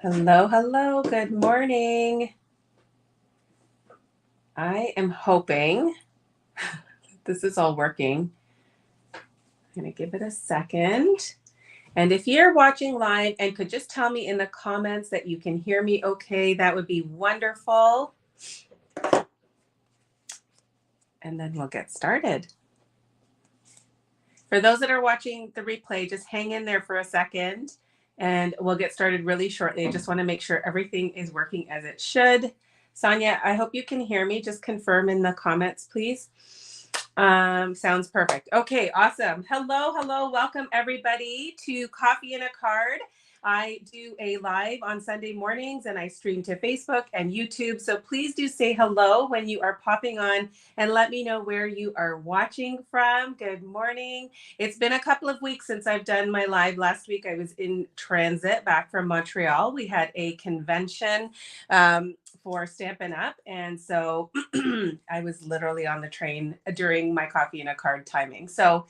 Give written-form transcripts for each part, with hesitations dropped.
Hello, hello, good morning. I am hoping this is all working. I'm going to give it a second. And if you're watching live and could just tell me in the comments that you can hear me okay, that would be wonderful. And then we'll get started. For those that are watching the replay, just hang in there for a second and we'll get started really shortly. I just want to make sure everything is working as it should. Sonia, I hope you can hear me. Just confirm in the comments, please. Sounds perfect. Okay, awesome. Hello, hello. Welcome everybody to Coffee and a Card. I do a live on Sunday mornings and I stream to Facebook and YouTube. So please do say hello when you are popping on and let me know where you are watching from. Good morning. It's been a couple of weeks since I've done my live. Last week I was in transit back from Montreal. We had a convention for Stampin' Up. And so I was literally on the train during my Coffee and a Card timing. So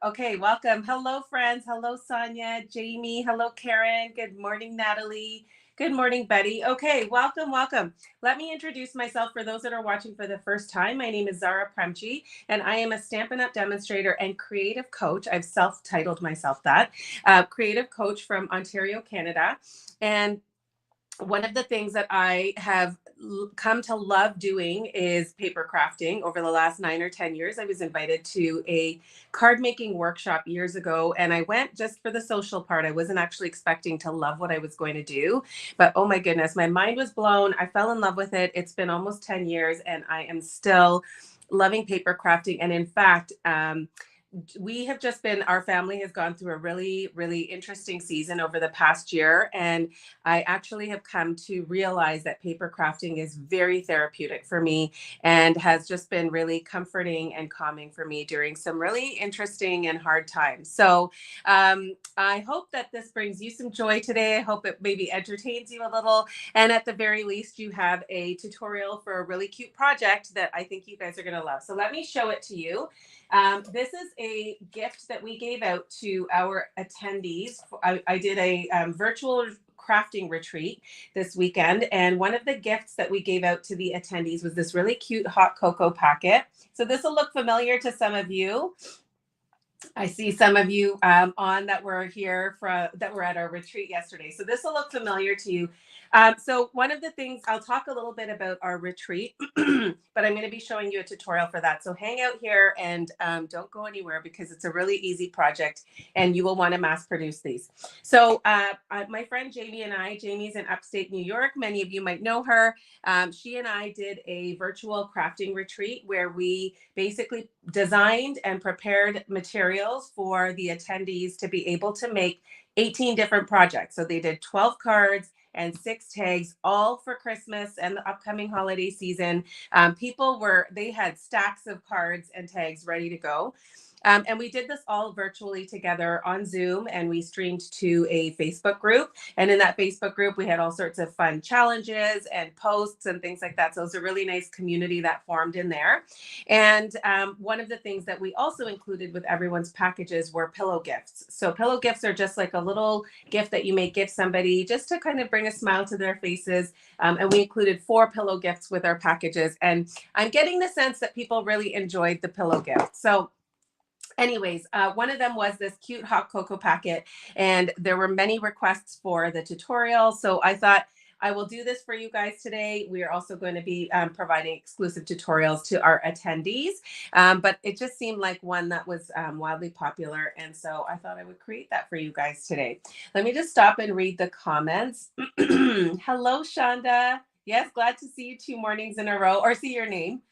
okay, welcome. Hello, friends. Hello, Sonia, Jamie. Hello, Karen. Good morning, Natalie. Good morning, Betty. Okay, welcome, welcome. Let me introduce myself for those that are watching for the first time. My name is Zara Premchi, and I am a Stampin' Up! Demonstrator and creative coach. I've self-titled myself that, creative coach from Ontario, Canada. And one of the things that I have come to love doing is paper crafting. Over the last 9 or 10 years, I was invited to a card making workshop years ago, and I went just for the social part. I wasn't actually expecting to love what I was going to do, but oh my goodness, my mind was blown. I fell in love with it. It's been almost 10 years, and I am still loving paper crafting. And in fact, we have just been, our family has gone through a really, really interesting season over the past year. And I actually have come to realize that paper crafting is very therapeutic for me and has just been really comforting and calming for me during some really interesting and hard times. So I hope that this brings you some joy today. I hope it maybe entertains you a little. And at the very least, you have a tutorial for a really cute project that I think you guys are going to love. So let me show it to you. This is a gift that we gave out to our attendees. I did a virtual crafting retreat this weekend, and one of the gifts that we gave out to the attendees was this really cute hot cocoa packet. So this will look familiar to some of you. I see some of you on that were here that were at our retreat yesterday. So this will look familiar to you. So one of the things, I'll talk a little bit about our retreat, but I'm going to be showing you a tutorial for that. So hang out here and don't go anywhere because it's a really easy project and you will want to mass produce these. So my friend Jamie and Jamie's in upstate New York. Many of you might know her. She and I did a virtual crafting retreat where we basically designed and prepared materials for the attendees to be able to make 18 different projects. So they did 12 cards and 6 tags, all for Christmas and the upcoming holiday season. They had stacks of cards and tags ready to go. And we did this all virtually together on Zoom, and we streamed to a Facebook group. And in that Facebook group, we had all sorts of fun challenges and posts and things like that. So it was a really nice community that formed in there. And one of the things that we also included with everyone's packages were pillow gifts. So pillow gifts are just like a little gift that you may give somebody just to kind of bring a smile to their faces. And we included 4 pillow gifts with our packages. And I'm getting the sense that people really enjoyed the pillow gift. So anyways, one of them was this cute hot cocoa packet, and there were many requests for the tutorial. So I thought I will do this for you guys today. We are also going to be providing exclusive tutorials to our attendees, but it just seemed like one that was wildly popular. And so I thought I would create that for you guys today. Let me just stop and read the comments. Hello, Shonda. Yes, glad to see you 2 mornings in a row, or see your name.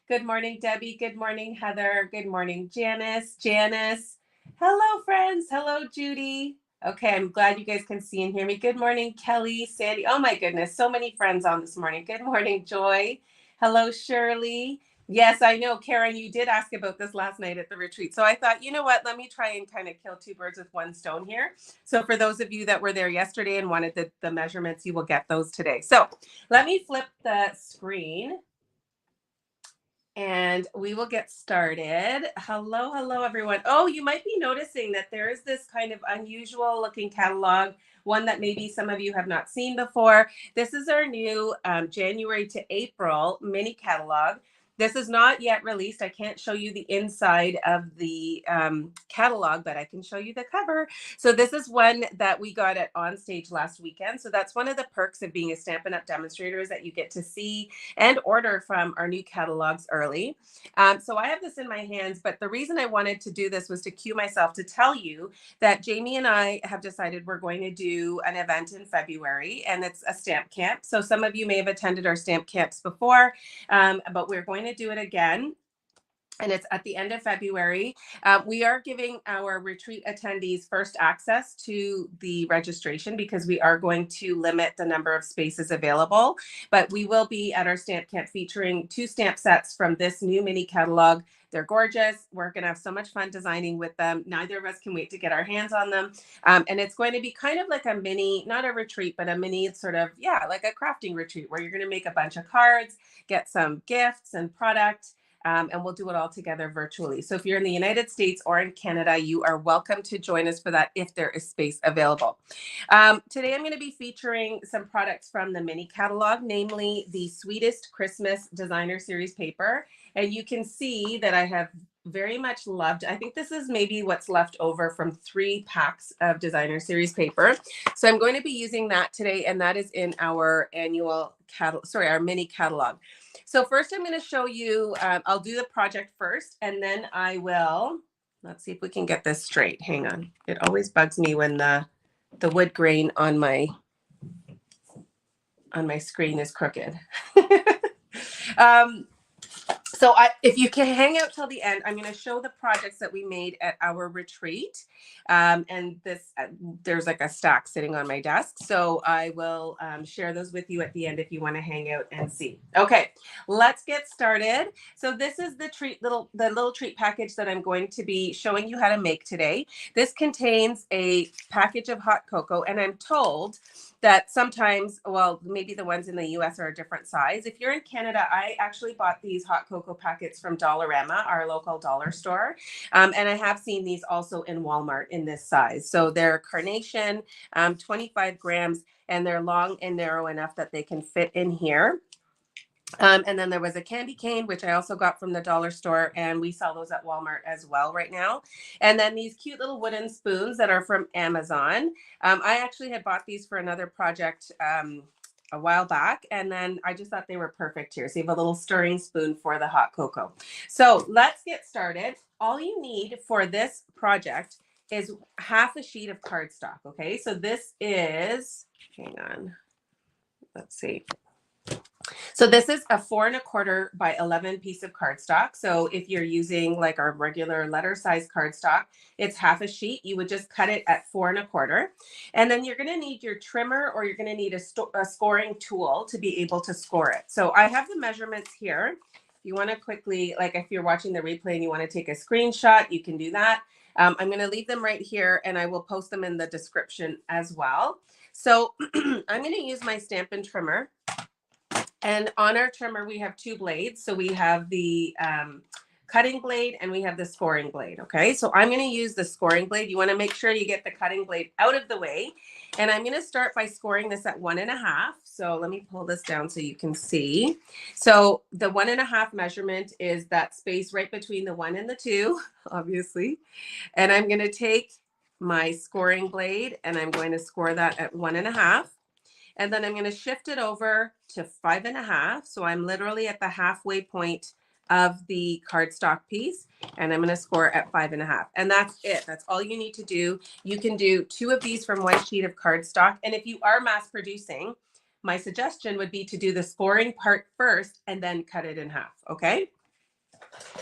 Good morning, Debbie. Good morning, Heather. Good morning, Janice. Hello, friends. Hello, Judy. Okay, I'm glad you guys can see and hear me. Good morning, Kelly, Sandy. Oh my goodness, so many friends on this morning. Good morning, Joy. Hello, Shirley. Yes, I know, Karen, you did ask about this last night at the retreat. So I thought, you know what, let me try and kind of kill 2 birds with 1 stone here. So for those of you that were there yesterday and wanted the measurements, you will get those today. So let me flip the screen. And we will get started. Hello, hello, everyone. Oh, you might be noticing that there is this kind of unusual looking catalog, one that maybe some of you have not seen before. This is our new January to April mini catalog. This is not yet released. I can't show you the inside of the catalog, but I can show you the cover. So this is one that we got at On Stage last weekend. So that's one of the perks of being a Stampin' Up! Demonstrator is that you get to see and order from our new catalogs early. So I have this in my hands, but the reason I wanted to do this was to cue myself to tell you that Jamie and I have decided we're going to do an event in February, and it's a stamp camp. So some of you may have attended our stamp camps before, but we're going to do it again. And it's at the end of February. We are giving our retreat attendees first access to the registration because we are going to limit the number of spaces available. But we will be at our stamp camp featuring 2 stamp sets from this new mini catalog. They're gorgeous. We're going to have so much fun designing with them. Neither of us can wait to get our hands on them. And it's going to be kind of like a mini, not a retreat, but a mini sort of, yeah, like a crafting retreat where you're going to make a bunch of cards, get some gifts and product. And we'll do it all together virtually. So if you're in the United States or in Canada, you are welcome to join us for that if there is space available. Today, I'm going to be featuring some products from the mini catalog, namely the Sweetest Christmas Designer Series paper. And you can see that I have very much loved, I think this is maybe what's left over from 3 packs of Designer Series paper. So I'm going to be using that today, and that is in our annual our mini catalog. So first I'm going to show you, I'll do the project first, and then I will, let's see if we can get this straight. Hang on. It always bugs me when the wood grain on my screen is crooked. So if you can hang out till the end, I'm going to show the projects that we made at our retreat. And this, there's like a stack sitting on my desk. So I will share those with you at the end if you want to hang out and see. Okay, let's get started. So this is the little treat package that I'm going to be showing you how to make today. This contains a package of hot cocoa, and I'm told that sometimes, well, maybe the ones in the US are a different size. If you're in Canada, I actually bought these hot cocoa packets from Dollarama, our local dollar store. And I have seen these also in Walmart in this size. So they're carnation, 25 grams, and they're long and narrow enough that they can fit in here. And then there was a candy cane, which I also got from the dollar store, and we sell those at Walmart as well right now. And then these cute little wooden spoons that are from Amazon. I actually had bought these for another project a while back, and then I just thought they were perfect here. So you have a little stirring spoon for the hot cocoa. So let's get started. All you need for this project is half a sheet of cardstock. Okay, so this is, hang on, let's see. So this is a 4 1/4 by 11 piece of cardstock. So if you're using like our regular letter size cardstock, it's half a sheet. You would just cut it at 4 1/4. And then you're going to need your trimmer, or you're going to need a scoring tool to be able to score it. So I have the measurements here. If you want to quickly, like if you're watching the replay and you want to take a screenshot, you can do that. I'm going to leave them right here, and I will post them in the description as well. So I'm going to use my Stampin' trimmer. And on our trimmer, we have 2 blades. So we have the cutting blade and we have the scoring blade. Okay, so I'm going to use the scoring blade. You want to make sure you get the cutting blade out of the way. And I'm going to start by scoring this at 1 1/2. So let me pull this down so you can see. So the 1 1/2 measurement is that space right between the 1 and the 2, obviously. And I'm going to take my scoring blade and I'm going to score that at 1 1/2. And then I'm going to shift it over to 5 1/2. So I'm literally at the halfway point of the cardstock piece, and I'm going to score at 5 1/2. And that's it. That's all you need to do. You can do 2 of these from 1 sheet of cardstock. And if you are mass producing, my suggestion would be to do the scoring part first and then cut it in half. Okay.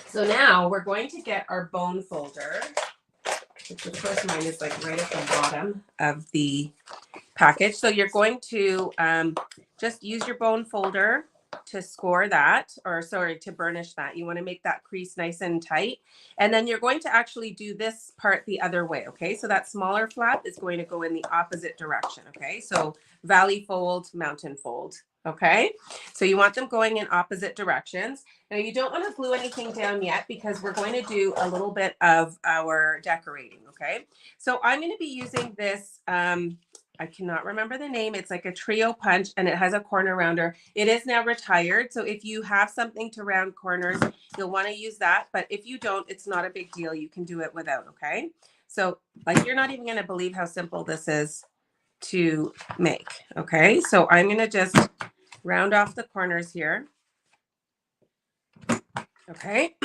So now we're going to get our bone folder, which of course mine is like right at the bottom of the package. So you're going to just use your bone folder to score that, or sorry, to burnish that. You want to make that crease nice and tight. And then you're going to actually do this part the other way. Okay. So that smaller flap is going to go in the opposite direction. Okay. So valley fold, mountain fold. Okay, so you want them going in opposite directions. Now you don't want to glue anything down yet because we're going to do a little bit of our decorating. Okay, so I'm going to be using this. I cannot remember the name. It's like a trio punch and it has a corner rounder. It is now retired. So if you have something to round corners, you'll want to use that. But if you don't, it's not a big deal. You can do it without. Okay, so like you're not even going to believe how simple this is to make. Okay, so I'm going to just round off the corners here. Okay,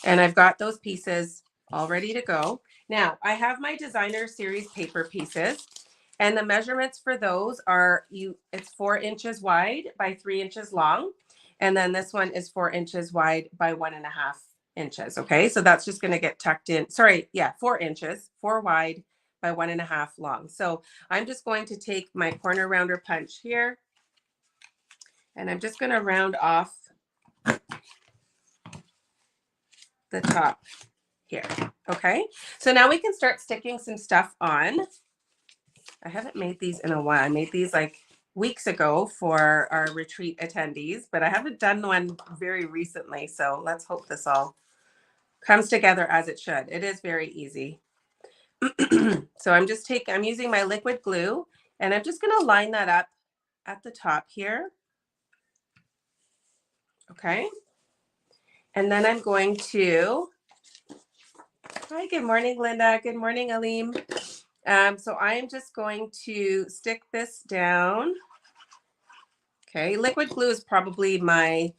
and I've got those pieces all ready to go. Now I have my designer series paper pieces, and the measurements for those are it's 4 inches wide by 3 inches long, and then this one is 4 inches wide by 1.5 inches. Okay, so that's just going to get tucked in. Sorry, yeah, 4 inches, 4 wide by 1.5 long. So I'm just going to take my corner rounder punch here, and I'm just going to round off the top here. Okay, so now we can start sticking some stuff on. I haven't made these in a while. I made these like weeks ago for our retreat attendees, but I haven't done one very recently. So let's hope this all comes together as it should. It is very easy. So I'm using my liquid glue and I'm just going to line that up at the top here. Okay. And then I'm going to, hi, good morning, Linda. Good morning, Aleem. So I'm just going to stick this down. Okay, liquid glue is probably my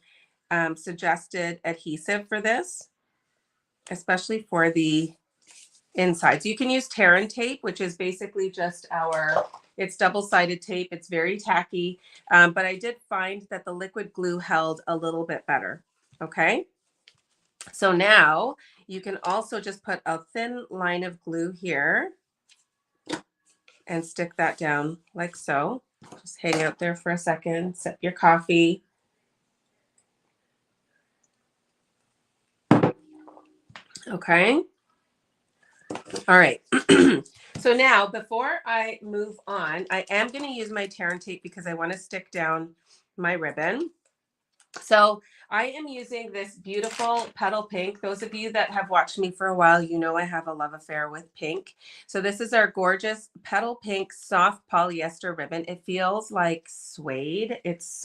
suggested adhesive for this, especially for the insides. You can use tear and tape, which is basically just it's double-sided tape. It's very tacky, but I did find that the liquid glue held a little bit better. Okay, so now you can also just put a thin line of glue here and stick that down like so. Just hang out there for a second, sip your coffee. Okay. All right. So now before I move on, I am going to use my tear and tape because I want to stick down my ribbon. So I am using this beautiful petal pink. Those of you that have watched me for a while, you know I have a love affair with pink. So this is our gorgeous petal pink soft polyester ribbon. It feels like suede. It's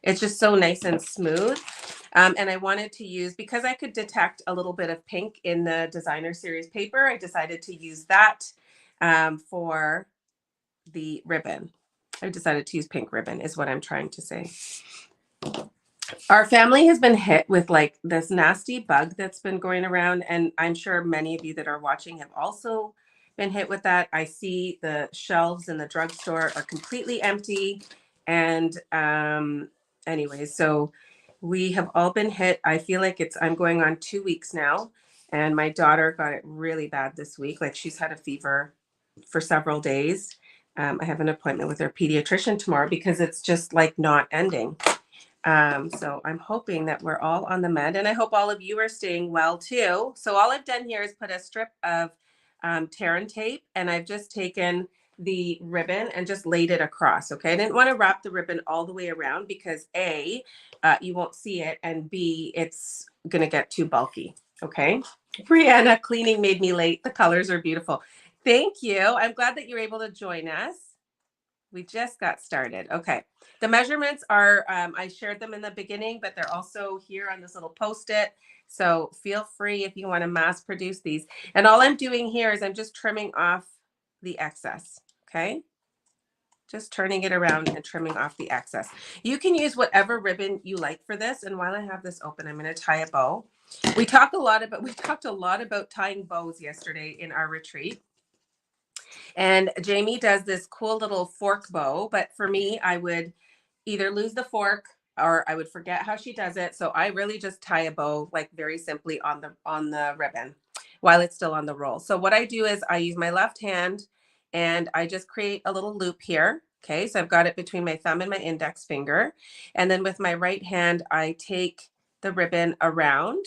just so nice and smooth. And I wanted to use, because I could detect a little bit of pink in the designer series paper, I decided to use that for the ribbon. I decided to use pink ribbon is what I'm trying to say. Our family has been hit with like this nasty bug that's been going around, and I'm sure many of you that are watching have also been hit with that. I see the shelves in the drugstore are completely empty, and anyways, so we have all been hit. I feel like I'm going on 2 weeks now, and my daughter got it really bad this week. Like she's had a fever for several days. I have an appointment with her pediatrician tomorrow because it's just like not ending. So I'm hoping that we're all on the mend, and I hope all of you are staying well too. So all I've done here is put a strip of tear and tape, and I've just taken the ribbon and just laid it across. Okay, I didn't want to wrap the ribbon all the way around because A, you won't see it, and B, it's gonna get too bulky. Okay, Brianna, cleaning made me late. The colors are beautiful. Thank you. I'm glad that you're able to join us. We just got started. Okay. The measurements are, I shared them in the beginning, but they're also here on this little Post-it. So feel free if you want to mass produce these. And all I'm doing here is I'm just trimming off the excess. Okay. Just turning it around and trimming off the excess. You can use whatever ribbon you like for this. And while I have this open, I'm going to tie a bow. We talked a lot about tying bows yesterday in our retreat. And Jamie does this cool little fork bow, but for me, I would either lose the fork or I would forget how she does it. So I really just tie a bow like very simply on the ribbon while it's still on the roll. So what I do is I use my left hand and I just create a little loop here. Okay, so I've got it between my thumb and my index finger. And then with my right hand, I take the ribbon around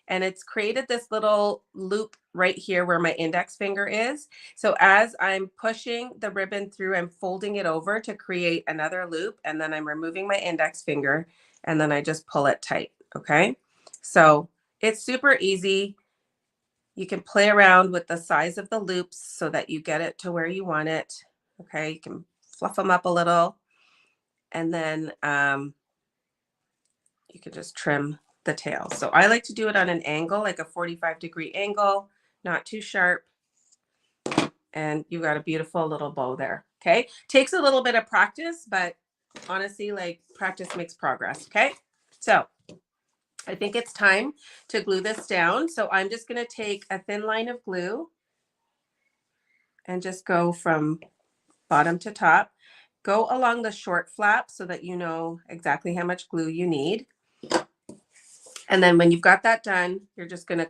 and it's created this little loop right here where my index finger is. So as I'm pushing the ribbon through, I'm folding it over to create another loop, and then I'm removing my index finger, and then I just pull it tight, okay? So it's super easy. You can play around with the size of the loops so that you get it to where you want it, okay? You can fluff them up a little, and then you can just trim the tail. So I like to do it on an angle, like a 45-degree angle, not too sharp. And you got a beautiful little bow there. Okay. Takes a little bit of practice, but honestly, like practice makes progress. Okay. So I think it's time to glue this down. So I'm just going to take a thin line of glue and just go from bottom to top. Go along the short flap so that you know exactly how much glue you need. And then when you've got that done, you're just going to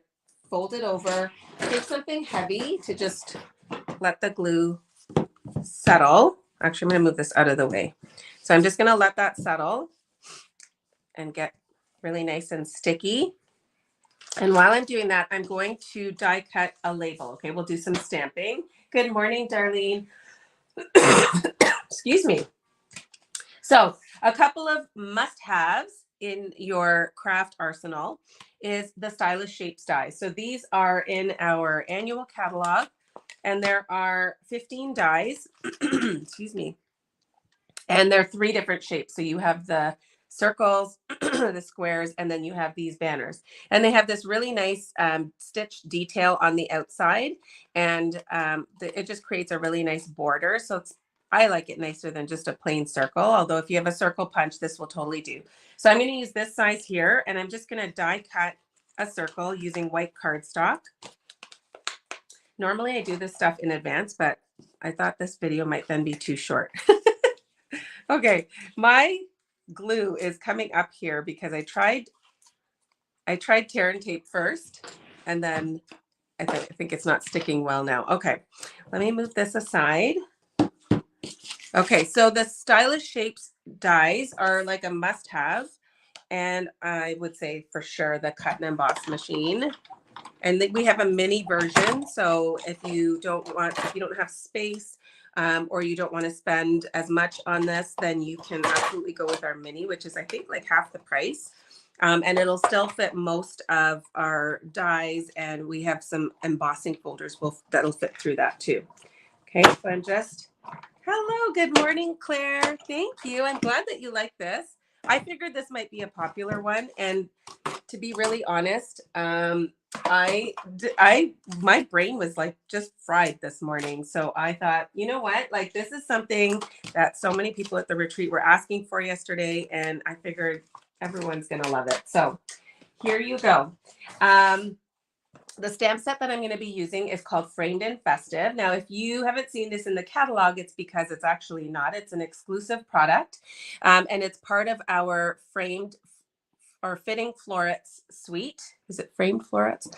fold it over. Take something heavy to just let the glue settle. Actually, I'm going to move this out of the way. So I'm just going to let that settle and get really nice and sticky. And while I'm doing that, I'm going to die cut a label. Okay, we'll do some stamping. Good morning, Darlene. Excuse me. So a couple of must-haves in your craft arsenal is the stylish shapes dies. So these are in our annual catalog, and there are 15 dies. Excuse me. And they're 3 different shapes. So you have the circles, the squares, and then you have these banners. And they have this really nice stitch detail on the outside. And it just creates a really nice border. So I like it nicer than just a plain circle. Although if you have a circle punch, this will totally do. So I'm going to use this size here. And I'm just going to die cut a circle using white cardstock. Normally I do this stuff in advance, but I thought this video might then be too short. Okay, my glue is coming up here because I tried tear and tape first, and then I think it's not sticking well now. Okay, let me move this aside. Okay, so the stylish shapes dies are like a must-have, and I would say for sure the cut and emboss machine. And we have a mini version, so if you don't have space, or you don't want to spend as much on this, then you can absolutely go with our mini, which is I think like half the price. And it'll still fit most of our dies, and we have some embossing folders that'll fit through that too. Okay, so I'm just, hello, good morning, Claire. Thank you. I'm glad that you like this. I figured this might be a popular one, and to be really honest, my brain was like just fried this morning. So I thought, you know what, like this is something that so many people at the retreat were asking for yesterday, and I figured everyone's gonna love it. So here you go. The stamp set that I'm going to be using is called Framed and Festive. Now, if you haven't seen this in the catalog, it's because it's actually not. It's an exclusive product, and it's part of our framed or fitting florets suite. Is it framed florets?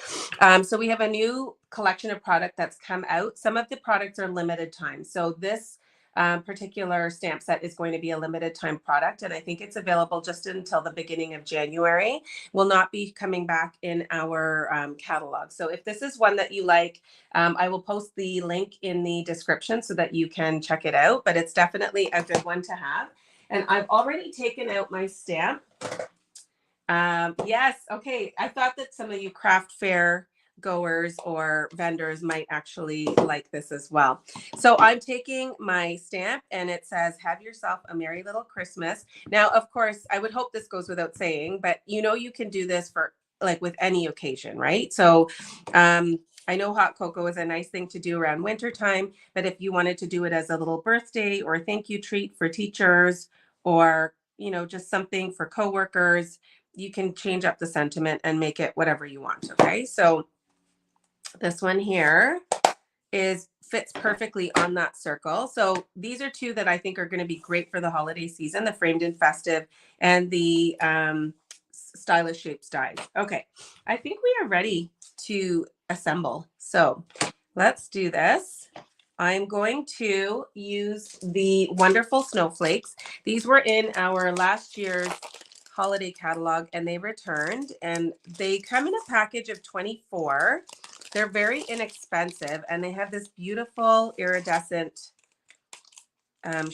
So we have a new collection of product that's come out. Some of the products are limited time. So this particular stamp set is going to be a limited time product, and I think it's available just until the beginning of January. Will not be coming back in our catalog. So if this is one that you like, I will post the link in the description so that you can check it out, but it's definitely a good one to have. And I've already taken out my stamp. Yes. Okay. I thought that some of you craft fair goers or vendors might actually like this as well. So I'm taking my stamp, and it says, "Have yourself a merry little Christmas." Now, of course, I would hope this goes without saying, but you can do this for like with any occasion, right? So, I know hot cocoa is a nice thing to do around winter time, but if you wanted to do it as a little birthday or thank you treat for teachers, or, just something for coworkers, you can change up the sentiment and make it whatever you want. Okay. So this one here fits perfectly on that circle. So these are 2 that I think are going to be great for the holiday season, the Framed and Festive and the stylish shapes dies. Okay. I think we are ready to assemble. So let's do this. I'm going to use the wonderful snowflakes. These were in our last year's holiday catalog, and they returned, and they come in a package of 24. They're very inexpensive, and they have this beautiful iridescent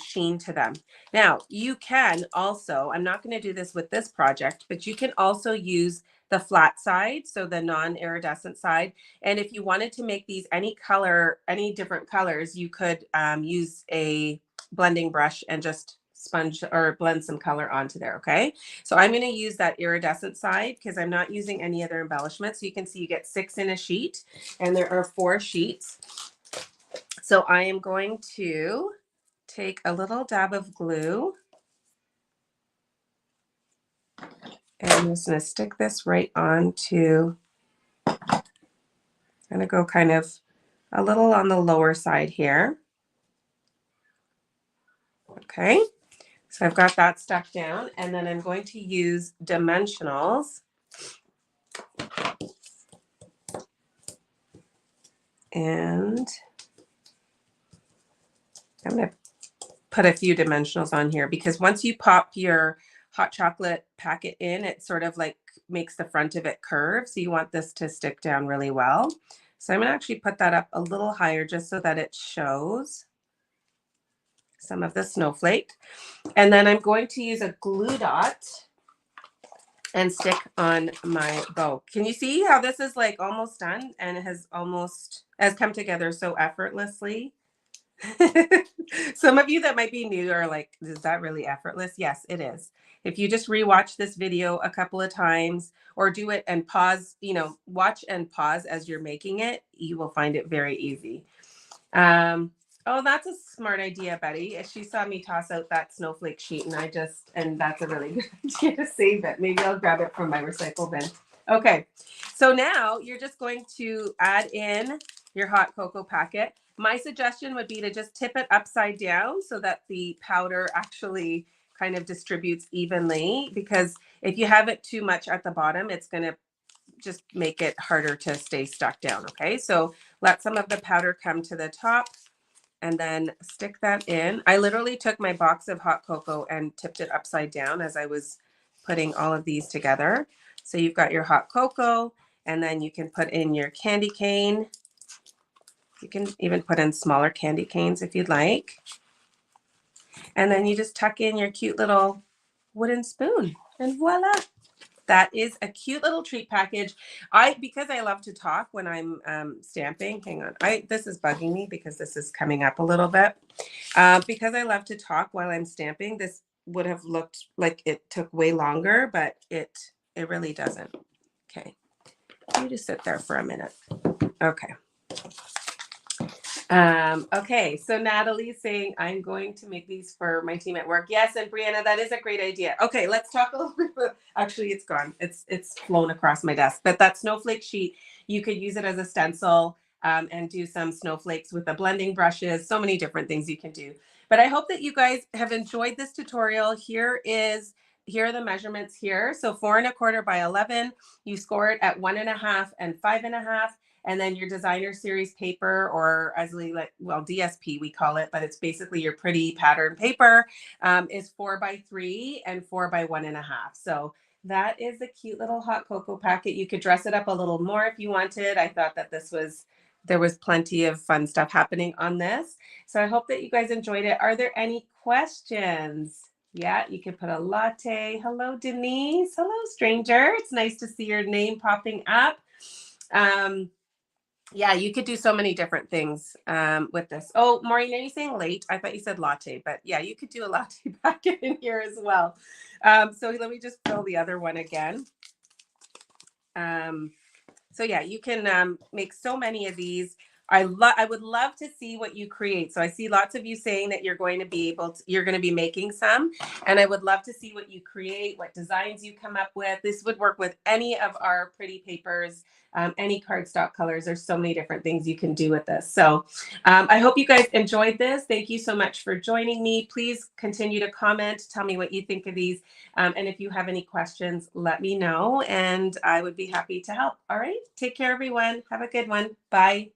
sheen to them. Now, you can also, I'm not going to do this with this project, but you can also use the flat side, so the non-iridescent side. And if you wanted to make these any color, any different colors, you could use a blending brush and just sponge or blend some color onto there. Okay. So I'm going to use that iridescent side because I'm not using any other embellishments. So you can see you get 6 in a sheet, and there are 4 sheets. So I am going to take a little dab of glue, and I'm just going to stick this right onto, I'm going to go kind of a little on the lower side here. Okay, so I've got that stuck down, and then I'm going to use dimensionals. And I'm going to put a few dimensionals on here because once you pop your hot chocolate packet in, it sort of like makes the front of it curve. So you want this to stick down really well. So I'm going to actually put that up a little higher just so that it shows some of the snowflake. And then I'm going to use a glue dot and stick on my bow. Can you see how this is like almost done and it has come together so effortlessly? Some of you that might be new are like, is that really effortless? Yes, it is. If you just rewatch this video a couple of times or do it and pause, watch and pause as you're making it, you will find it very easy. Oh, that's a smart idea, Betty. She saw me toss out that snowflake sheet and that's a really good idea to save it. Maybe I'll grab it from my recycle bin. Okay, so now you're just going to add in your hot cocoa packet. My suggestion would be to just tip it upside down so that the powder actually kind of distributes evenly, because if you have it too much at the bottom, it's going to just make it harder to stay stuck down. Okay, so let some of the powder come to the top and then stick that in. I literally took my box of hot cocoa and tipped it upside down as I was putting all of these together. So you've got your hot cocoa, and then you can put in your candy cane. You can even put in smaller candy canes if you'd like. And then you just tuck in your cute little wooden spoon, and voila. That is a cute little treat package. Because I love to talk when I'm stamping. Hang on, this is bugging me because this is coming up a little bit. Because I love to talk while I'm stamping, this would have looked like it took way longer, but it really doesn't. Okay, you just sit there for a minute. Okay. Okay, so Natalie's saying I'm going to make these for my team at work. Yes, and Brianna, that is a great idea. Okay, let's talk a little bit about, actually it's gone. It's flown across my desk, but that snowflake sheet, you could use it as a stencil and do some snowflakes with the blending brushes, so many different things you can do. But I hope that you guys have enjoyed this tutorial. Here are the measurements here. So 4 1/4 by 11, you score it at 1.5 and 5.5. And then your designer series paper, or as we DSP, we call it, but it's basically your pretty pattern paper, is 4 by 3 and 4 by 1.5. So that is a cute little hot cocoa packet. You could dress it up a little more if you wanted. I thought that there was plenty of fun stuff happening on this. So I hope that you guys enjoyed it. Are there any questions? Yeah, you can put a latte. Hello, Denise. Hello, stranger. It's nice to see your name popping up. Yeah, you could do so many different things with this. Oh, Maureen, are you saying late? I thought you said latte, but yeah, you could do a latte packet in here as well. So let me just fill the other one again. So yeah, you can make so many of these. I would love to see what you create. So I see lots of you saying that you're going to be making some, and I would love to see what you create, what designs you come up with. This would work with any of our pretty papers, any cardstock colors. There's so many different things you can do with this. So I hope you guys enjoyed this. Thank you so much for joining me. Please continue to comment. Tell me what you think of these. And if you have any questions, let me know, and I would be happy to help. All right. Take care, everyone. Have a good one. Bye.